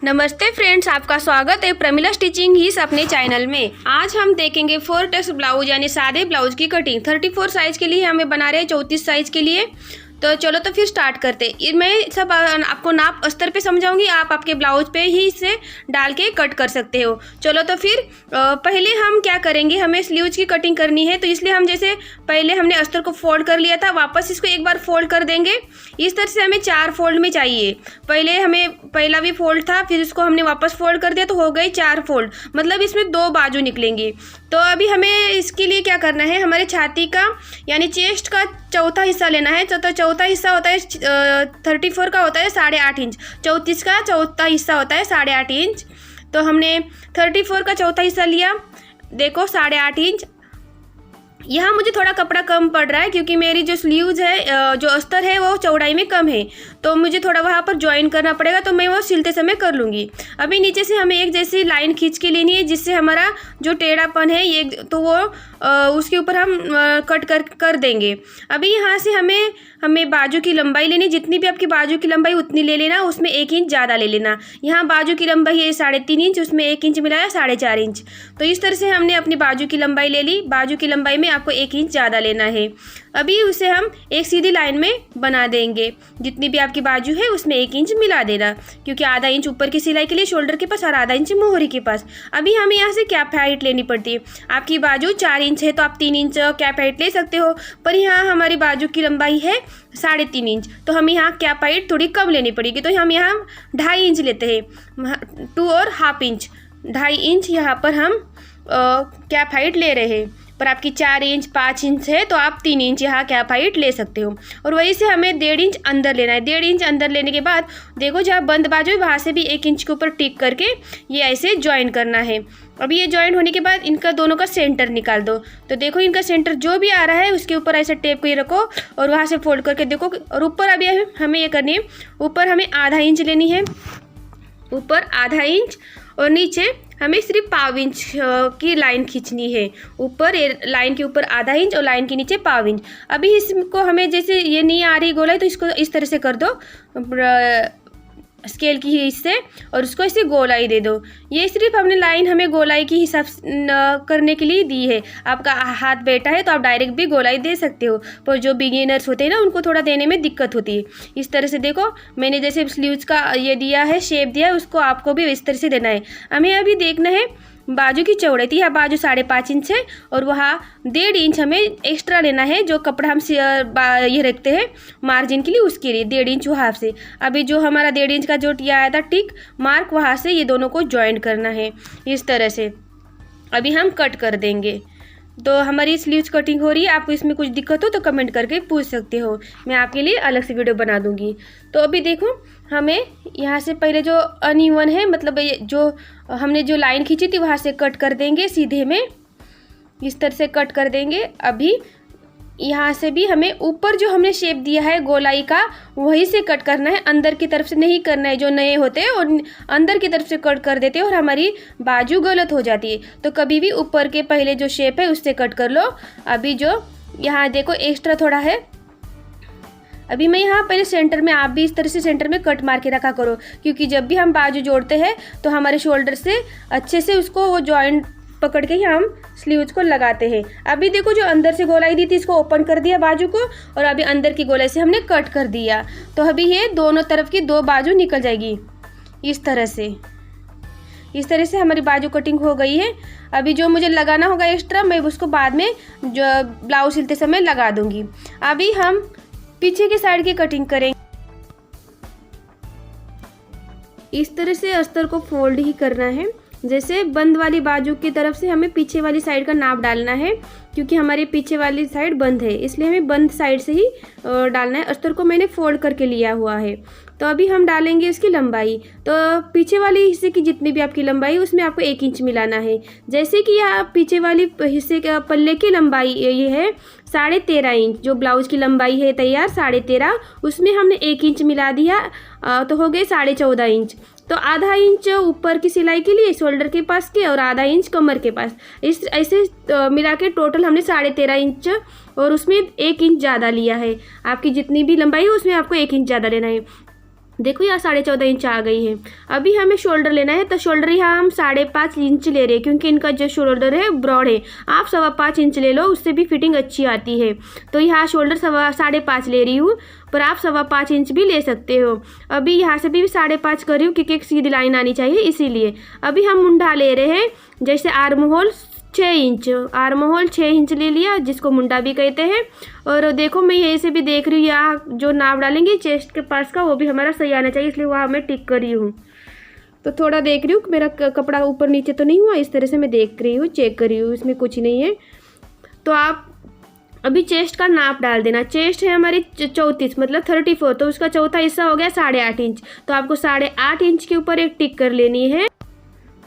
नमस्ते फ्रेंड्स, आपका स्वागत है प्रमिला स्टिचिंग हिस अपने चैनल में। आज हम देखेंगे 4 टक्स ब्लाउज यानी सादे ब्लाउज की कटिंग 34 साइज के लिए हमें बना रहे हैं 34 साइज के लिए। तो चलो तो फिर स्टार्ट करते हैं। मैं सब आपको नाप अस्तर पे समझाऊंगी, आप आपके ब्लाउज पे ही इसे डाल के कट कर सकते हो। चलो तो फिर पहले हम क्या करेंगे, हमें स्लीव्स की कटिंग करनी है, तो इसलिए हम जैसे पहले हमने अस्तर को फोल्ड कर लिया था, वापस इसको एक बार फोल्ड कर देंगे। इस तरह से हमें 4 फोल्ड में चाहिए। पहले हमें पहला भी फोल्ड था, फिर इसको हमने वापस फोल्ड कर दिया तो हो गई 4 फोल्ड, मतलब इसमें 2 बाजू निकलेंगी। तो अभी हमें इसके लिए क्या करना है, हमारे छाती का यानी चेस्ट का चौथा हिस्सा लेना है। तो चौथा हिस्सा होता है 34 का होता है 8.5 इंच, 34 का चौथा हिस्सा होता है 8.5 इंच। तो हमने 34 का चौथा हिस्सा लिया, देखो 8.5 इंच। यहाँ मुझे थोड़ा कपड़ा कम पड़ रहा है क्योंकि मेरी जो स्लीव्स है, जो अस्तर है वो चौड़ाई में कम है, तो मुझे थोड़ा वहाँ पर ज्वाइन करना पड़ेगा, तो मैं वो सिलते समय कर लूँगी। अभी नीचे से हमें एक जैसी लाइन खींच के लेनी है, जिससे हमारा जो टेढ़ापन है ये तो वो उसके ऊपर हम कट कर देंगे। अभी यहाँ से हमें बाजू की लंबाई लेनी, जितनी भी आपकी बाजू की लंबाई उतनी ले लेना, उसमें 1 इंच ज़्यादा ले लेना। यहाँ बाजू की लंबाई है 3.5 इंच, उसमें 1 इंच मिलाया 4.5 इंच। तो इस तरह से हमने अपनी बाजू की लंबाई ले ली। बाजू की लंबाई में आपको 1 इंच ज़्यादा लेना है। अभी उसे हम एक सीधी लाइन में बना देंगे। जितनी भी आपकी बाजू है उसमें 1 इंच मिला देना, क्योंकि आधा इंच ऊपर की सिलाई के लिए शोल्डर के पास और आधा इंच मोहरी के पास। अभी हमें यहाँ से कैप हाइट लेनी पड़ती है। आपकी बाजू 4 इंच है तो आप 3 इंच कैप हाइट ले सकते हो, पर यहाँ हमारी बाजू की लंबाई है 3.5 इंच, तो हमें यहाँ कैप हाइट थोड़ी कम लेनी पड़ेगी। तो हम यहाँ 2.5 इंच लेते हैं, 2 और हाफ इंच, 2.5 इंच यहाँ पर हम कैप हाइट ले रहे हैं। पर आपकी 4 इंच 5 इंच है तो आप 3 इंच यहाँ कैप हाइट ले सकते हो। और वहीं से हमें 1.5 इंच अंदर लेना है। 1.5 इंच अंदर लेने के बाद देखो जहाँ बंद बाजू है वहाँ से भी 1 इंच के ऊपर टिक करके ये ऐसे ज्वाइन करना है। अभी ये ज्वाइन होने के बाद इनका दोनों का सेंटर निकाल दो। तो देखो इनका सेंटर जो भी आ रहा है उसके ऊपर ऐसे टेप को ये रखो और वहाँ से फोल्ड करके देखो। और ऊपर अभी हमें ये करनी है, ऊपर हमें आधा इंच लेनी है, ऊपर आधा इंच, और नीचे हमें सिर्फ 1/4 इंच की लाइन खींचनी है। ऊपर लाइन के ऊपर आधा इंच और लाइन के नीचे 1/4 इंच। अभी इसको हमें जैसे ये नहीं आ रही गोलाई, तो इसको इस तरह से कर दो स्केल की इससे, और उसको ऐसे गोलाई दे दो। ये सिर्फ हमने लाइन हमें गोलाई की हिसाब करने के लिए दी है। आपका हाथ बैठा है तो आप डायरेक्ट भी गोलाई दे सकते हो, पर जो बिगिनर्स होते हैं ना उनको थोड़ा देने में दिक्कत होती है। इस तरह से देखो मैंने जैसे स्लीव्स का ये दिया है, शेप दिया है, उसको आपको भी इस तरह से देना है। हमें अभी देखना है बाजू की चौड़ाई थी, यहाँ बाजू 5.5 इंच है और वहाँ 1.5 इंच हमें एक्स्ट्रा लेना है, जो कपड़ा हम ये रखते हैं मार्जिन के लिए, उसके लिए 1.5 इंच वहाँ से। अभी जो हमारा 1.5 इंच का जो आया था टिक मार्क, वहाँ से ये दोनों को ज्वाइन करना है इस तरह से। अभी हम कट कर देंगे। तो हमारी स्लीव्स कटिंग हो रही है। आपको इसमें कुछ दिक्कत हो तो कमेंट करके पूछ सकते हो, मैं आपके लिए अलग से वीडियो बना दूंगी। तो अभी देखो हमें यहाँ से पहले जो अनइवन है, मतलब ये जो हमने जो लाइन खींची थी वहाँ से कट कर देंगे सीधे में, इस तरह से कट कर देंगे। अभी यहाँ से भी हमें ऊपर जो हमने शेप दिया है गोलाई का वहीं से कट करना है, अंदर की तरफ से नहीं करना है। जो नए होते हैं और अंदर की तरफ से कट कर देते हैं और हमारी बाजू गलत हो जाती है। तो कभी भी ऊपर के पहले जो शेप है उससे कट कर लो। अभी जो यहाँ देखो एक्स्ट्रा थोड़ा है, अभी मैं यहाँ पहले सेंटर में, आप भी इस तरह से सेंटर में कट मार के रखा करो, क्योंकि जब भी हम बाजू जोड़ते हैं तो हमारे शोल्डर से अच्छे से उसको वो जॉइंट पकड़ के ही हम स्लीव्स को लगाते हैं। अभी देखो जो अंदर से गोलाई दी थी इसको ओपन कर दिया बाजू को, और अभी अंदर की गोलाई से हमने कट कर दिया। तो अभी ये दोनों तरफ की 2 बाजू निकल जाएगी इस तरह से। इस तरह से हमारी बाजू कटिंग हो गई है। अभी जो मुझे लगाना होगा एक्स्ट्रा, मैं उसको बाद में जो ब्लाउज सिलते समय लगा दूंगी। अभी हम पीछे की साइड की कटिंग करेंगे। इस तरह से अस्तर को फोल्ड ही करना है। जैसे बंद वाली बाजू की तरफ से हमें पीछे वाली साइड का नाप डालना है, क्योंकि हमारी पीछे वाली साइड बंद है, इसलिए हमें बंद साइड से ही डालना है। अस्तर को मैंने फोल्ड करके लिया हुआ है। तो अभी हम डालेंगे इसकी लंबाई। तो पीछे वाले हिस्से की जितनी भी आपकी लंबाई उसमें आपको 1 इंच मिलाना है। जैसे कि यहाँ पीछे वाली हिस्से का पल्ले की लंबाई ये है 13.5 इंच, जो ब्लाउज की लंबाई है तैयार 13.5, उसमें हमने 1 इंच मिला दिया, तो हो गए 14.5 इंच। तो आधा इंच ऊपर की सिलाई के लिए शोल्डर के पास के और आधा इंच कमर के पास, इस ऐसे मिला के टोटल हमने 13.5 इंच और उसमें 1 इंच ज़्यादा लिया है। आपकी जितनी भी लंबाई है उसमें आपको 1 इंच ज़्यादा लेना है। देखो यहाँ 14.5 इंच आ गई है। अभी हमें शोल्डर लेना है, तो शोल्डर यहाँ हम 5.5 इंच ले रहे हैं क्योंकि इनका जो शोल्डर है ब्रॉड है। आप 5.25 इंच ले लो, उससे भी फिटिंग अच्छी आती है। तो यहाँ शोल्डर 5.5 ले रही हूँ, पर आप 5.25 इंच भी ले सकते हो। अभी यहाँ से भी 5.5 कर रही हूँ क्योंकि एक सीधी लाइन आनी चाहिए इसीलिए। अभी हम मुंडा ले रहे हैं, जैसे arm hole 6 inch, arm hole 6 inch ले लिया, जिसको मुंडा भी कहते हैं। और देखो मैं यहीं से भी देख रही हूँ, यहाँ जो नाप डालेंगे चेस्ट के पास का वो भी हमारा सही आना चाहिए, इसलिए वहाँ मैं टिक कर रही हूँ। तो थोड़ा देख रही हूँ मेरा कपड़ा ऊपर नीचे तो नहीं हुआ, इस तरह से मैं देख रही हूँ, चेक कर रही हूँ, इसमें कुछ नहीं है। तो आप अभी चेस्ट का नाप डाल देना। चेस्ट है हमारी 34 मतलब 34, तो उसका चौथा हिस्सा हो गया 8.5 इंच। तो आपको 8.5 इंच के ऊपर एक टिक कर लेनी है।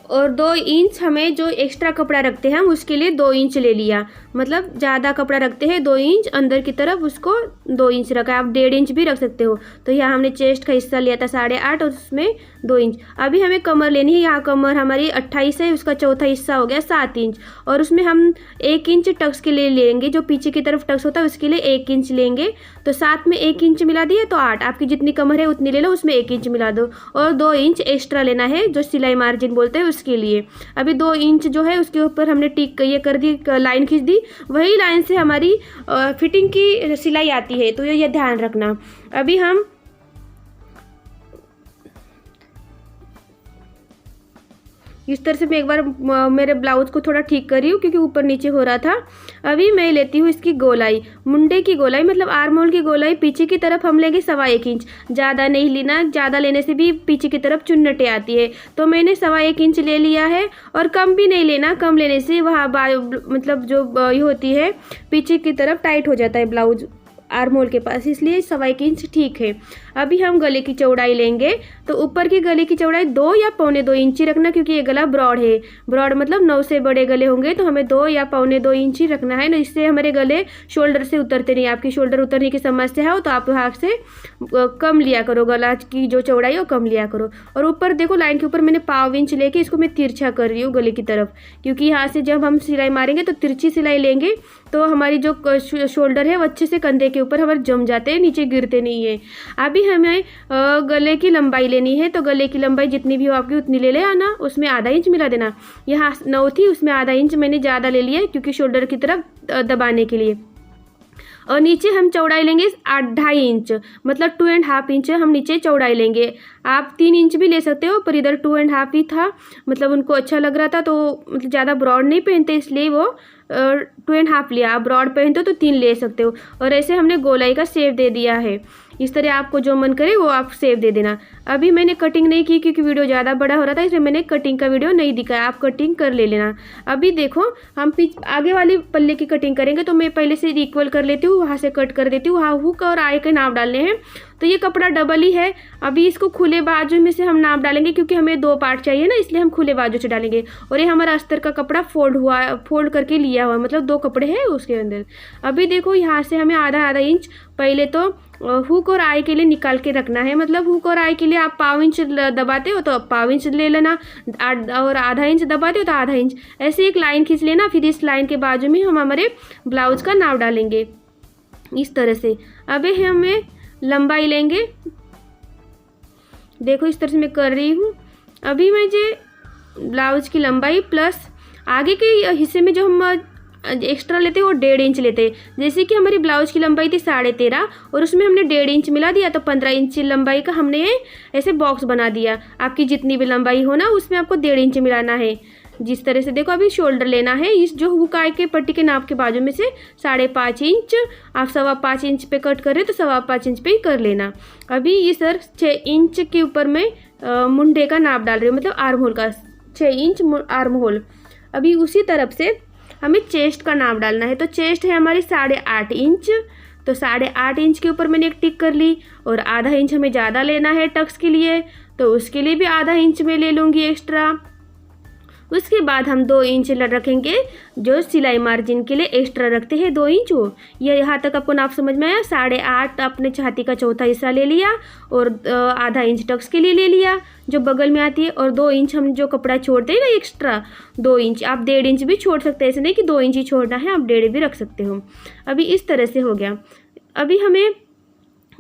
और 2 इंच हमें जो एक्स्ट्रा कपड़ा रखते हैं हम उसके लिए 2 इंच ले लिया, मतलब ज़्यादा कपड़ा रखते हैं 2 इंच अंदर की तरफ, उसको 2 इंच रखा। आप 1.5 इंच भी रख सकते हो। तो यहाँ हमने चेस्ट का हिस्सा लिया था 8.5 और उसमें 2 इंच। अभी हमें कमर लेनी है। यहाँ कमर हमारी 28 है, उसका चौथा हिस्सा हो गया 7 इंच। और उसमें हम 1 इंच टक्स के लिए लेंगे, जो पीछे की तरफ टक्स होता है उसके लिए 1 इंच लेंगे। तो 7 में 1 इंच मिला दिए तो 8, आपकी जितनी कमर है उतनी ले लो, उसमें 1 इंच मिला दो। और 2 इंच एक्स्ट्रा लेना है जो सिलाई मार्जिन बोलते हैं उसके लिए। अभी 2 इंच जो है उसके ऊपर हमने टिक ये कर दी, लाइन खींच दी, वही लाइन से हमारी फिटिंग की सिलाई आती है, तो ये ध्यान रखना। अभी हम इस तरह से मैं एक बार मेरे ब्लाउज को थोड़ा ठीक कर रही हूँ क्योंकि ऊपर नीचे हो रहा था। अभी मैं लेती हूँ इसकी गोलाई, मुंडे की गोलाई मतलब आर्म होल की गोलाई। पीछे की तरफ हम लेंगे 1.25 इंच, ज़्यादा नहीं लेना, ज़्यादा लेने से भी पीछे की तरफ चुन्नटें आती है। तो मैंने 1.25 इंच ले लिया है। और कम भी नहीं लेना, कम लेने से वहाँ मतलब जो ये होती है पीछे की तरफ टाइट हो जाता है ब्लाउज आर्म होल के पास, इसलिए 1.25 इंच ठीक है। अभी हम गले की चौड़ाई लेंगे, तो ऊपर की गले की चौड़ाई 2 या 2.25 इंच ही रखना क्योंकि ये गला ब्रॉड है। ब्रॉड मतलब 9 से बड़े गले होंगे तो हमें 2 या 2.25 इंच ही रखना है ना, इससे हमारे गले शोल्डर से उतरते नहीं। आपकी शोल्डर उतरने की समस्या हो तो आप हाथ से कम लिया करो, गला की जो चौड़ाई हो कम लिया करो। और ऊपर देखो लाइन के ऊपर मैंने 1/4 इंच लेके इसको मैं तिरछा कर रही हूँ गले की तरफ, क्योंकि यहाँ से जब हम सिलाई मारेंगे तो तिरछी सिलाई लेंगे तो हमारी जो शोल्डर है वो अच्छे से कंधे के ऊपर हमारे जम जाते हैं, नीचे गिरते नहीं है। अभी हमें गले की लंबाई लेनी है, तो गले की लंबाई जितनी भी हो आपकी उतनी ले आना, उसमें आधा इंच मिला देना। यहाँ 9 थी, उसमें आधा इंच मैंने ज़्यादा ले लिया क्योंकि शोल्डर की तरफ दबाने के लिए। और नीचे हम चौड़ाई लेंगे 2.5 इंच, मतलब 2.5 इंच हम नीचे चौड़ाई लेंगे। आप 3 इंच भी ले सकते हो, पर इधर 2.5 ही था, मतलब उनको अच्छा लग रहा था तो मतलब ज़्यादा ब्रॉड नहीं पहनते इसलिए वो 2.5 लिया। आप ब्रॉड पहनते हो तो 3 ले सकते हो। और ऐसे हमने गोलाई का शेप दे दिया है। इस तरह आपको जो मन करे वो आप शेप दे देना। अभी मैंने कटिंग नहीं की क्योंकि वीडियो ज़्यादा बड़ा हो रहा था, इसलिए मैंने कटिंग का वीडियो नहीं दिखाया, आप कटिंग कर ले लेना। अभी देखो हम आगे वाले पल्ले की कटिंग करेंगे, तो मैं पहले से इक्वल कर लेती हूँ, वहाँ से कट कर देती हूँ। वहाँ हुक और आई के नाप डालने हैं। तो ये कपड़ा डबल ही है। अभी इसको खुले बाजू में से हम नाप डालेंगे क्योंकि हमें 2 पार्ट चाहिए ना, इसलिए हम खुले बाजू से डालेंगे। और ये हमारा अस्तर का कपड़ा फोल्ड करके लिया हुआ, मतलब 2 कपड़े हैं उसके अंदर। अभी देखो यहाँ से हमें आधा इंच पहले तो हुक और आई के लिए निकाल के रखना है। मतलब हुक और आई के लिए आप 1/4 इंच दबाते हो तो 1/4 इंच ले लेना, और आधा इंच दबाते हो तो आधा इंच। ऐसे एक लाइन खींच लेना, फिर इस लाइन के बाजू में हम हमारे ब्लाउज का नाप डालेंगे इस तरह से। अभी हमें लंबाई लेंगे, देखो इस तरह से मैं कर रही हूँ। अभी मुझे ब्लाउज की लंबाई प्लस आगे के हिस्से में जो हम एक्स्ट्रा लेते हैं वो 1.5 इंच लेते हैं। जैसे कि हमारी ब्लाउज की लंबाई थी 13.5 और उसमें हमने 1.5 इंच मिला दिया, तो 15 इंच लंबाई का हमने ऐसे बॉक्स बना दिया। आपकी जितनी भी लंबाई हो ना उसमें आपको 1.5 इंच मिलाना है। जिस तरह से देखो अभी शोल्डर लेना है, इस जो हुक के पट्टी के नाप के बाजू में से 5.5 इंच, आप 5.25 इंच पे कट कर रहे हो तो 5.25 इंच पे ही कर लेना। अभी ये सर 6 इंच के ऊपर मैं मुंडे का नाप डाल रही हूँ, मतलब आर्म होल का 6 इंच आर्म होल। अभी उसी तरफ से हमें चेस्ट का नाप डालना है, तो चेस्ट है हमारी 8.5 इंच, तो 8.5 इंच के ऊपर मैंने एक टिक कर ली। और आधा इंच हमें ज़्यादा लेना है टक्स के लिए, तो उसके लिए भी आधा इंच में ले लूँगी एक्स्ट्रा। उसके बाद हम 2 इंच रखेंगे जो सिलाई मार्जिन के लिए एक्स्ट्रा रखते हैं 2 इंच वो। ये यहाँ तक आपको नाप समझ में आया। 8.5 अपने छाती का चौथा हिस्सा ले लिया और आधा इंच टक्स के लिए ले लिया जो बगल में आती है। और 2 इंच हम जो कपड़ा छोड़ते हैं ना एक्स्ट्रा 2 इंच, आप 1.5 इंच भी छोड़ सकते हैं, ऐसे नहीं कि 2 इंच ही छोड़ना है, आप 1.5 भी रख सकते हो। अभी इस तरह से हो गया। अभी हमें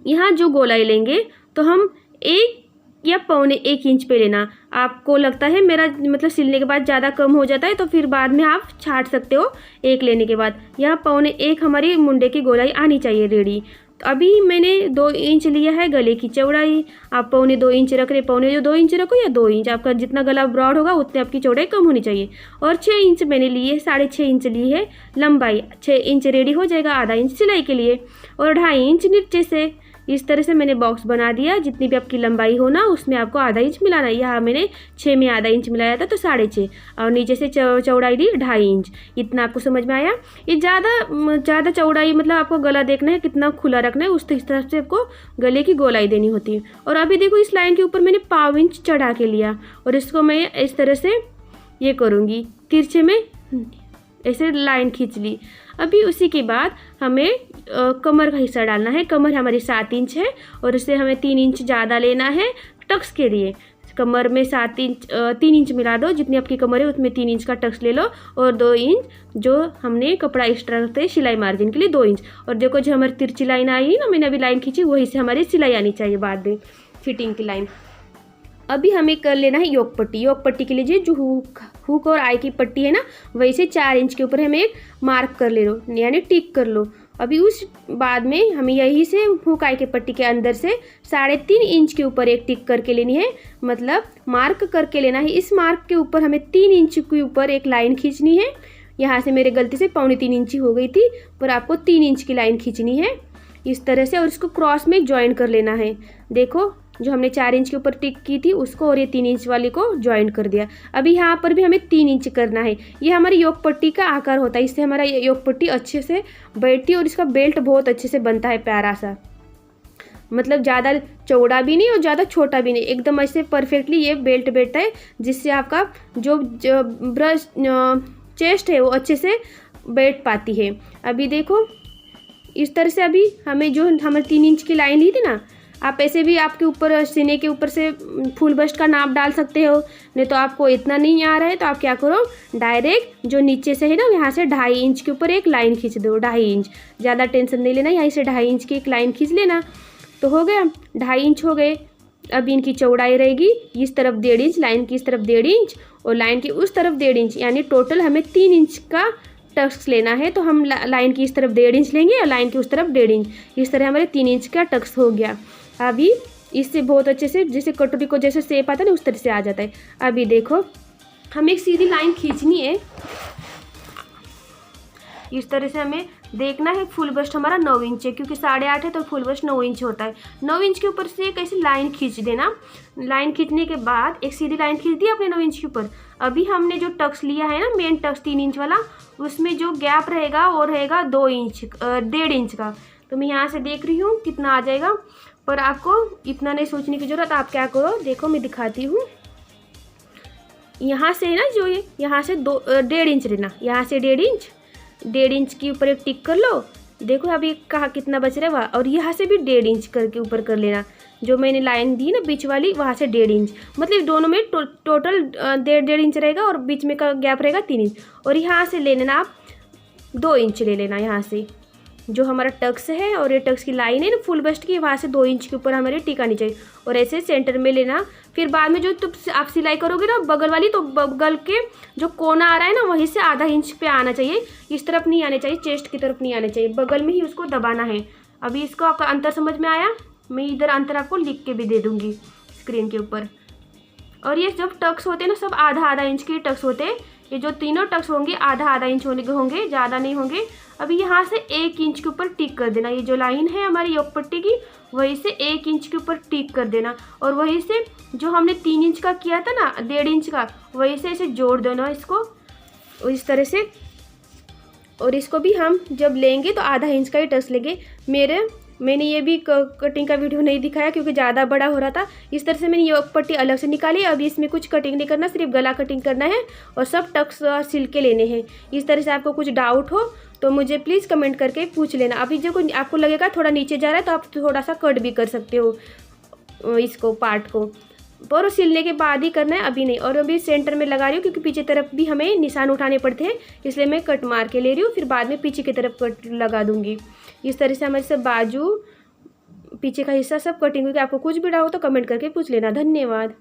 यहाँ जो गोलाई लेंगे तो हम 1 या पौने 1 इंच पे लेना। आपको लगता है मेरा मतलब सिलने के बाद ज़्यादा कम हो जाता है तो फिर बाद में आप छांट सकते हो 1 लेने के बाद। यहाँ पौने 1 हमारी मुंडे की गोलाई आनी चाहिए रेडी। तो अभी मैंने 2 इंच लिया है गले की चौड़ाई। आप पौने 2 इंच रख रहे, पौने जो 2 इंच रखो या 2 इंच, आपका जितना गला ब्रॉड होगा उतने आपकी चौड़ाई कम होनी चाहिए। और 6 इंच मैंने ली है, 6.5 इंच ली है लंबाई। 6 इंच रेडी हो जाएगा आधा इंच सिलाई के लिए। और 2.5 इंच नीचे से इस तरह से मैंने बॉक्स बना दिया। जितनी भी आपकी लंबाई हो ना उसमें आपको आधा इंच मिलाना है। यहाँ मैंने 6 में आधा इंच मिलाया था तो 6.5, और नीचे से चौड़ाई ली 2.5 इंच। इतना आपको समझ में आया। ये ज़्यादा चौड़ाई मतलब आपको गला देखना है कितना खुला रखना है, उस तरफ से आपको गले की गोलाई देनी होती है। और अभी देखो इस लाइन के ऊपर मैंने 1/4 इंच चढ़ा के लिया और इसको मैं इस तरह से ये करूँगी, तिरछे में ऐसे लाइन खींच ली। अभी उसी के बाद हमें कमर का हिस्सा डालना है। कमर हमारी 7 इंच है और इससे हमें 3 इंच ज़्यादा लेना है टक्स के लिए। कमर में 3 इंच मिला दो, जितनी आपकी कमर है उसमें 3 इंच का टक्स ले लो। और 2 इंच जो हमने कपड़ा एक्स्ट्रा रखते हैं सिलाई मार्जिन के लिए 2 इंच। और देखो जो हमारी तिरछी लाइन आई ना, मैंने अभी लाइन खींची, वहीं से हमारी सिलाई आनी चाहिए बाद में फिटिंग की लाइन। अभी हमें कर लेना है योक पट्टी। योक पट्टी के लिए जो हुक और आई की पट्टी है ना, वही से 4 इंच के ऊपर हमें एक मार्क कर ले लो, यानी टिक कर लो। अभी उस बाद में हमें यही से हुक आई की पट्टी के अंदर से 3.5 इंच के ऊपर एक टिक करके लेनी है, मतलब मार्क करके लेना है। इस मार्क के ऊपर हमें 3 इंच के ऊपर एक लाइन खींचनी है। यहाँ से मेरे गलती से 2.25 इंच हो गई थी, पर आपको 3 इंच की लाइन खींचनी है इस तरह से, और इसको क्रॉस में ज्वाइन कर लेना है। देखो जो हमने 4 इंच के ऊपर टिक की थी उसको और ये 3 इंच वाली को ज्वाइन कर दिया। अभी यहाँ पर भी हमें 3 इंच करना है। ये हमारी योक पट्टी का आकार होता है, इससे हमारा योक पट्टी अच्छे से बैठती है और इसका बेल्ट बहुत अच्छे से बनता है प्यारा सा, मतलब ज़्यादा चौड़ा भी नहीं और ज़्यादा छोटा भी नहीं, एकदम ऐसे परफेक्टली ये बेल्ट बैठता है, जिससे आपका जो ब्रश चेस्ट है वो अच्छे से बैठ पाती है। अभी देखो इस तरह से अभी हमें जो हमें 3 इंच की लाइन ली थी ना, आप ऐसे भी आपके ऊपर सीने के ऊपर से फुल बस्ट का नाप डाल सकते हो। नहीं तो आपको इतना नहीं आ रहा है तो आप क्या करो, डायरेक्ट जो नीचे से है ना यहाँ से 2.5 इंच के ऊपर एक लाइन खींच दो। 2.5 इंच, ज़्यादा टेंशन नहीं लेना, यहाँ से 2.5 इंच की एक लाइन खींच लेना तो हो गया। 2.5 इंच हो गए। अब इनकी चौड़ाई रहेगी इस तरफ 1.5 इंच, लाइन की इस तरफ 1.5 इंच और लाइन की उस तरफ 1.5 इंच, यानी टोटल हमें 3 इंच का टक्स लेना है। तो हम लाइन की इस तरफ 1.5 इंच लेंगे और लाइन की उस तरफ 1.5 इंच, इस तरह हमारे 3 इंच का टक्स हो गया। अभी इससे बहुत अच्छे से जैसे कटोरी को जैसे शेप आता है ना उस तरह से आ जाता है। अभी देखो हमें एक सीधी लाइन खींचनी है, इस तरह से हमें देखना है। फुल बस्ट हमारा 9 इंच है, क्योंकि 8.5 है तो फुल बस्ट 9 इंच होता है। 9 इंच के ऊपर से एक ऐसी लाइन खींच देना। लाइन खींचने के बाद एक सीधी लाइन खींच दी अपने 9 इंच के ऊपर। अभी हमने जो टक्स लिया है ना, मेन टक्स 3 इंच वाला, उसमें जो गैप रहेगा वो रहेगा 2 इंच 1.5 इंच का। तो मैं यहाँ से देख रही हूँ कितना आ जाएगा, पर आपको इतना नहीं सोचने की ज़रूरत। आप क्या करो, देखो मैं दिखाती हूँ। यहाँ से ना जो ये यहाँ से 1.5 इंच लेना, यहाँ से 1.5 इंच के ऊपर एक टिक कर लो। देखो अभी कहाँ कितना बच रहा है वहाँ, और यहाँ से भी 1.5 इंच करके ऊपर कर लेना। जो मैंने लाइन दी ना बीच वाली, वहाँ से 1.5 इंच, मतलब दोनों में टोटल 1.5 इंच रहेगा और बीच में का गैप रहेगा 3 इंच। और यहाँ से ले लेना आप 2 इंच ले लेना। यहाँ से जो हमारा टक्स है और ये टक्स की लाइन है ना फुल बस्ट की, वहाँ से 2 इंच के ऊपर हमारे टिक आनी चाहिए और ऐसे सेंटर में लेना। फिर बाद में जो आप सिलाई करोगे ना बगल वाली, तो बगल के जो कोना आ रहा है ना वहीं से आधा इंच पे आना चाहिए, इस तरफ नहीं आने चाहिए, चेस्ट की तरफ नहीं आने चाहिए, बगल में ही उसको दबाना है। अभी इसको आपका अंतर समझ में आया? मैं इधर अंतर आपको लिख के भी दे दूँगी स्क्रीन के ऊपर। और ये जब टक्स होते हैं ना सब आधा इंच के टक्स होते हैं। ये जो तीनों टक्स होंगे आधा इंच होंगे, ज़्यादा नहीं होंगे। अभी यहाँ से 1 इंच के ऊपर टिक कर देना। ये जो लाइन है हमारी योक पट्टी की, वहीं से 1 इंच के ऊपर टिक कर देना। और वहीं से जो हमने 3 इंच का किया था ना 1.5 इंच का, वहीं से इसे जोड़ देना इसको इस तरह से। और इसको भी हम जब लेंगे तो आधा इंच का ही टक्स लेंगे। मैंने ये भी कटिंग का वीडियो नहीं दिखाया क्योंकि ज़्यादा बड़ा हो रहा था। इस तरह से मैंने योक पट्टी अलग से निकाली। अभी इसमें कुछ कटिंग नहीं करना, सिर्फ गला कटिंग करना है और सब टक्स सिल के लेने हैं। इस तरह से आपको कुछ डाउट हो तो मुझे प्लीज़ कमेंट करके पूछ लेना। अभी जो आपको लगेगा थोड़ा नीचे जा रहा है तो आप थोड़ा सा कट भी कर सकते हो इसको पार्ट को, पर सिलने के बाद ही करना है, अभी नहीं। और अभी सेंटर में लगा रही हूँ क्योंकि पीछे तरफ भी हमें निशान उठाने पड़ते हैं, इसलिए मैं कट मार के ले रही हूँ। फिर बाद में पीछे की तरफ कट लगा दूँगी। इस तरह से हमारे सब बाजू पीछे का हिस्सा सब कटिंग, क्योंकि आपको कुछ भी डाउट हो तो कमेंट करके पूछ लेना। धन्यवाद।